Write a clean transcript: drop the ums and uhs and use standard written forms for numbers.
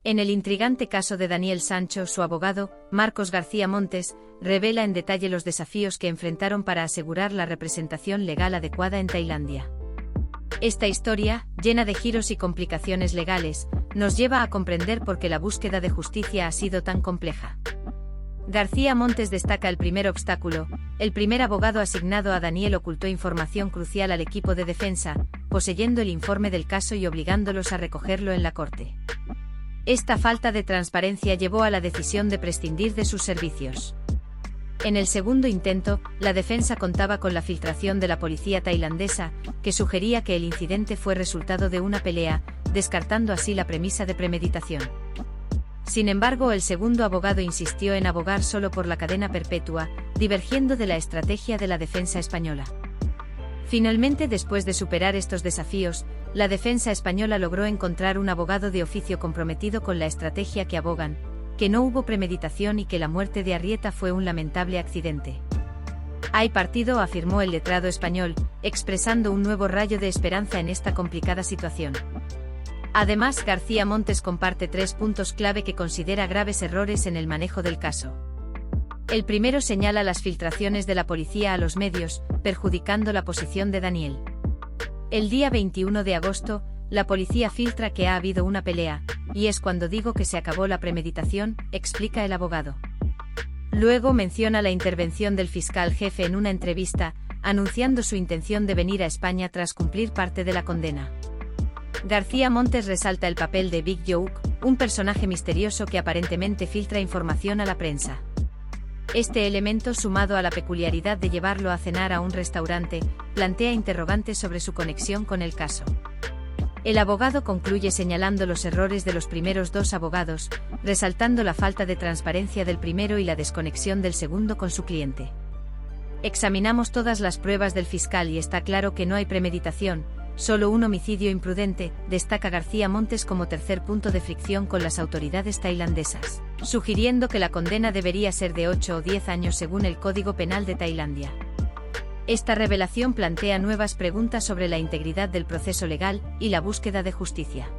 En el intrigante caso de Daniel Sancho, su abogado, Marcos García Montes, revela en detalle los desafíos que enfrentaron para asegurar la representación legal adecuada en Tailandia. Esta historia, llena de giros y complicaciones legales, nos lleva a comprender por qué la búsqueda de justicia ha sido tan compleja. García Montes destaca el primer obstáculo: el primer abogado asignado a Daniel ocultó información crucial al equipo de defensa, poseyendo el informe del caso y obligándolos a recogerlo en la corte. Esta falta de transparencia llevó a la decisión de prescindir de sus servicios. En el segundo intento, la defensa contaba con la filtración de la policía tailandesa, que sugería que el incidente fue resultado de una pelea, descartando así la premisa de premeditación. Sin embargo, el segundo abogado insistió en abogar solo por la cadena perpetua, divergiendo de la estrategia de la defensa española. Finalmente, después de superar estos desafíos, la defensa española logró encontrar un abogado de oficio comprometido con la estrategia que abogan, que no hubo premeditación y que la muerte de Arrieta fue un lamentable accidente. Hay partido, afirmó el letrado español, expresando un nuevo rayo de esperanza en esta complicada situación. Además, García Montes comparte 3 puntos clave que considera graves errores en el manejo del caso. El primero señala las filtraciones de la policía a los medios, perjudicando la posición de Daniel. El día 21 de agosto, la policía filtra que ha habido una pelea, y es cuando digo que se acabó la premeditación, explica el abogado. Luego menciona la intervención del fiscal jefe en una entrevista, anunciando su intención de venir a España tras cumplir parte de la condena. García Montes resalta el papel de Big Joke, un personaje misterioso que aparentemente filtra información a la prensa. Este elemento, sumado a la peculiaridad de llevarlo a cenar a un restaurante, plantea interrogantes sobre su conexión con el caso. El abogado concluye señalando los errores de los primeros 2 abogados, resaltando la falta de transparencia del primero y la desconexión del segundo con su cliente. Examinamos todas las pruebas del fiscal y está claro que no hay premeditación, solo un homicidio imprudente, destaca García Montes como tercer punto de fricción con las autoridades tailandesas, sugiriendo que la condena debería ser de 8 o 10 años según el Código Penal de Tailandia. Esta revelación plantea nuevas preguntas sobre la integridad del proceso legal y la búsqueda de justicia.